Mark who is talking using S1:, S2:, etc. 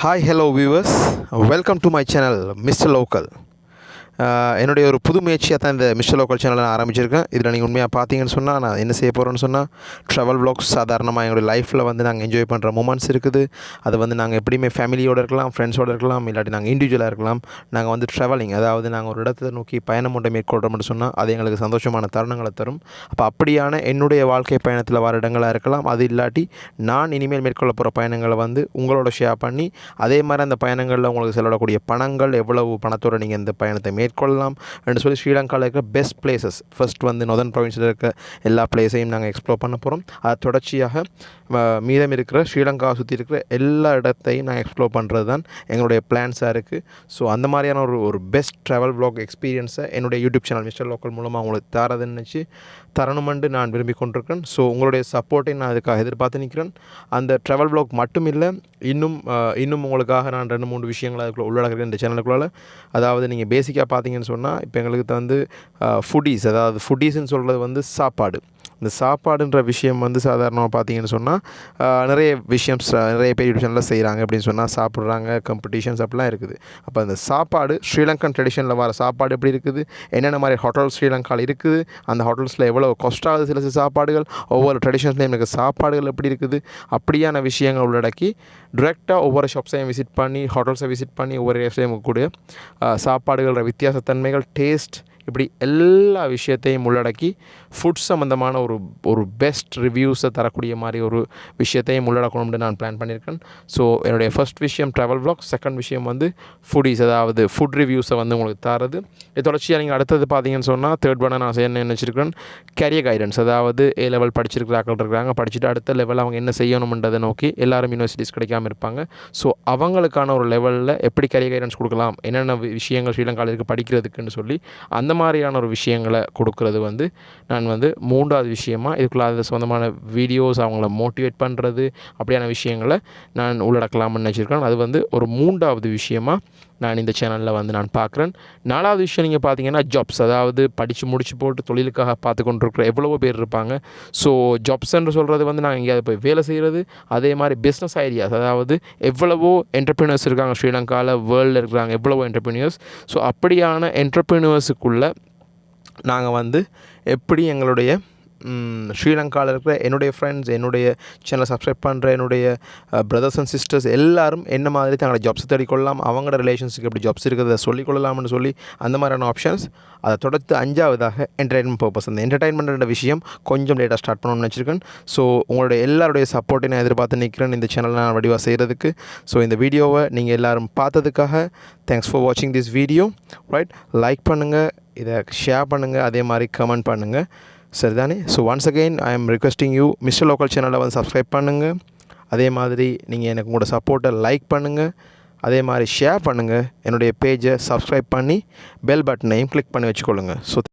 S1: Hi, hello viewers. Welcome to my channel, Mr. Local. என்னுடைய ஒரு புது முயற்சியாக தான் இந்த மிஸ்டர் லோக்கல் சேனலை நான் ஆரம்பிச்சிருக்கேன். இதில் நீங்கள் உண்மையாக பார்த்தீங்கன்னு சொன்னால் நான் என்ன செய்ய போகிறேன்னு சொன்னால் ட்ராவல் வ்ளாக்ஸ் சாதாரணமாக எங்களுடைய லைஃப்பில் வந்து நாங்கள் என்ஜாய் பண்ணுற மூமெண்ட்ஸ் இருக்குது. அது வந்து நாங்கள் எப்படியுமே ஃபேமிலியோடு இருக்கலாம், ஃப்ரெண்ட்ஸோடு இருக்கலாம், இல்லாட்டி நாங்கள் இண்டிவிஜுவலாக இருக்கலாம். நாங்கள் வந்து ட்ராவலிங், அதாவது நாங்கள் ஒரு இடத்தை நோக்கி பயணம் ஒன்றை மேற்கொள்கிறோம்னு சொன்னால் அது எங்களுக்கு சந்தோஷமான தருணங்களை தரும். அப்போ அப்படியான என்னுடைய வாழ்க்கை பயணத்தில் வர இடங்களாக இருக்கலாம். அது இல்லாட்டி நான் இனிமேல் மேற்கொள்ள போகிற பயணங்களை வந்து உங்களோட ஷேர் பண்ணி, அதே மாதிரி அந்த பயணங்களில் உங்களுக்கு செலவிடக்கூடிய பணங்கள் எவ்வளவு பணத்தோடு நீங்கள் இந்த பயணத்தை மேற்கொள்ளலாம் என்று சொல்லி ஸ்ரீலங்காவில் இருக்கிற பெஸ்ட் பிளேசஸ் ஃபர்ஸ்ட் வந்து நொதர்ன் ப்ரொவின்ஸில் இருக்க எல்லா பிளேஸையும் நாங்கள் எக்ஸ்ப்ளோர் பண்ண போகிறோம். அது தொடர்ச்சியாக மீதம் இருக்கிற ஸ்ரீலங்காவை சுற்றி இருக்கிற எல்லா இடத்தையும் நாங்கள் எக்ஸ்ப்ளோர் பண்ணுறது தான் எங்களுடைய பிளான்ஸாக இருக்குது. ஸோ அந்த மாதிரியான ஒரு பெஸ்ட் ட்ராவல் வ்ளாக் எக்ஸ்பீரியன்ஸை என்னுடைய யூடியூப் சேனல் மிஸ்டர் லோக்கல் மூலமாக உங்களுக்கு தரதுன்னு நினச்சி தரணுமென்று நான் விரும்பி கொண்டிருக்கேன். ஸோ உங்களுடைய சப்போர்ட்டை நான் அதுக்காக எதிர்பார்த்து நிற்கிறேன். அந்த ட்ராவல் வ்ளாக் மட்டும் இல்லை, இன்னும் உங்களுக்காக நான் 2-3 விஷயங்கள் அதுக்குள்ளே உள்ளடக்கிறேன் இந்த சேனலுக்குள்ளால். அதாவது நீங்கள் பேசிக்காக பார்த்தீங்கன்னு சொன்னால் இப்போ எங்களுக்கு வந்து ஃபுட்டீஸ், அதாவது ஃபுட்டீஸ்ன்னு சொல்கிறது வந்து சாப்பாடு. இந்த சாப்பாடுன்ற விஷயம் வந்து சாதாரணமாக பார்த்தீங்கன்னு சொன்னால் நிறைய பேர் யூடியூப் சேனலில் செய்கிறாங்க அப்படின்னு சொன்னால் சாப்பிட்றாங்க, காம்படிஷன்ஸ் அப்படிலாம் இருக்குது. அப்போ அந்த சாப்பாடு ஸ்ரீலங்கன் ட்ரெடிஷனில் வர சாப்பாடு எப்படி இருக்குது, என்னென்ன மாதிரி ஹோட்டல் ஸ்ரீலங்காவில் இருக்குது, அந்த ஹோட்டல்ஸில் எவ்வளோ காஸ்ட் ஆகுது, சில சாப்பாடுகள் ஒவ்வொரு ட்ரெடிஷன்ஸ்லேயும் எனக்கு சாப்பாடுகள் எப்படி இருக்குது, அப்படியான விஷயங்கள் உள்ளடக்கி டிரெக்டாக ஒவ்வொரு ஷாப்ஸையும் விசிட் பண்ணி, ஹோட்டல்ஸை விசிட் பண்ணி ஒவ்வொரு இடத்துலையும் கூடிய சாப்பாடுகளோட வித்தியாசத்தன்மைகள், டேஸ்ட், இப்படி எல்லா விஷயத்தையும் உள்ளடக்கி ஃபுட் சம்மந்தமான ஒரு பெஸ்ட் ரிவ்யூஸை தரக்கூடிய மாதிரி ஒரு விஷயத்தையும் உள்ளடக்கணும்னு நான் பிளான் பண்ணியிருக்கேன். ஸோ என்னுடைய ஃபர்ஸ்ட் விஷயம் ட்ராவல் வ்ளாக், செகண்ட் விஷயம் வந்து ஃபுட்டீஸ், அதாவது ஃபுட் ரிவ்யூஸை வந்து உங்களுக்கு தரது. இது தொடர்ச்சியாக நீங்கள் அடுத்தது பார்த்தீங்கன்னு சொன்னால் தேர்ட் ஒன்று நான் செய்ய நினச்சிருக்கேன் கேரியர் கைடன்ஸ். அதாவது A லெவல் படிச்சிருக்கிற ஆக்கள் இருக்கிறாங்க, படிச்சுட்டு அடுத்த லெவல் அவங்க என்ன செய்யணுன்றதை நோக்கி எல்லாரும் யூனிவர்சிட்டிஸ் கிடைக்காமல் இருப்பாங்க. ஸோ அவங்களுக்கான ஒரு லெவலில் எப்படி கேரியர் கைடன்ஸ் கொடுக்கலாம், என்னென்ன விஷயங்கள் ஸ்ரீலங்காவில் இருக்குது படிக்கிறதுக்குன்னு சொல்லி அந்த மாதிரியான ஒரு விஷயங்களை கொடுக்குறது வந்து நான் வந்து 3வது விஷயமாக இதுக்குள்ள அது சொந்தமான வீடியோஸ், அவங்கள மோட்டிவேட் பண்ணுறது, அப்படியான விஷயங்களை நான் உள்ளடக்கலாம்னு நினச்சிருக்கேன். அது வந்து ஒரு 3வது விஷயமாக நான் இந்த சேனலில் வந்து நான் பார்க்குறேன். 4வது விஷயம் நீங்கள் பார்த்தீங்கன்னா ஜாப்ஸ், அதாவது படித்து முடிச்சு போட்டு தொழிலுக்காக பார்த்து கொண்டிருக்கிற எவ்வளவோ பேர் இருப்பாங்க. ஸோ ஜாப்ஸ்ன்னு சொல்கிறது வந்து நாங்கள் எங்கேயாவது போய் வேலை செய்கிறது, அதே மாதிரி பிஸ்னஸ் ஐடியாஸ், அதாவது எவ்வளவோ என்டர்பிரினர்ஸ் இருக்காங்க ஸ்ரீலங்காவில், வேர்ல்டில் இருக்கிறாங்க எவ்வளவோ என்டர்பிரினியர்ஸ். ஸோ அப்படியான என்டர்பிரினர்ஸுக்குள்ளே நாங்கள் வந்து எப்படி எங்களுடைய ஸ்ரீலங்காவில் இருக்கிற என்னுடைய ஃப்ரெண்ட்ஸ், என்னுடைய சேனலை சப்ஸ்கிரைப் பண்ணுற என்னுடைய பிரதர்ஸ் அண்ட் சிஸ்டர்ஸ் எல்லாரும் என்ன மாதிரி தங்களோட ஜாப்ஸை தேடிக்கொள்ளலாம், அவங்களோட ரிலேஷன்ஸுக்கு எப்படி ஜாப்ஸ் இருக்கிறத சொல்லிக்கொள்ளலாம்னு சொல்லி அந்த மாதிரியான ஆப்ஷன்ஸ். அதை தொடர்ந்து 5வதாக என்டர்டைன்மெண்ட் பர்பஸ். அந்த என்டர்டைன்மெண்ட்ன்ற விஷயம் கொஞ்சம் லேட்டாக ஸ்டார்ட் பண்ணணும்னு நினச்சிருக்கேன். ஸோ உங்களுடைய எல்லாருடைய சப்போர்ட்டை நான் எதிர்பார்த்து நிற்கிறேன் இந்த சேனலை நான் வடிவாக செய்கிறதுக்கு. ஸோ இந்த வீடியோவை நீங்கள் எல்லோரும் பார்த்ததுக்காக தேங்க்ஸ் ஃபார் வாட்சிங் திஸ் வீடியோ. ரைட், லைக் பண்ணுங்கள், இதை ஷேர் பண்ணுங்கள், அதே மாதிரி கமெண்ட் பண்ணுங்கள், சரிதானே? So once again I am requesting you, mister local சேனலை வந்து சப்ஸ்கிரைப் பண்ணுங்கள். அதே மாதிரி நீங்கள் எனக்கு உங்களோட சப்போர்ட்டை லைக் பண்ணுங்கள், அதே மாதிரி ஷேர் பண்ணுங்கள், என்னுடைய பேஜை சப்ஸ்கிரைப் பண்ணி பெல் பட்டனையும் கிளிக் பண்ணி வச்சுக்கொள்ளுங்கள். ஸோ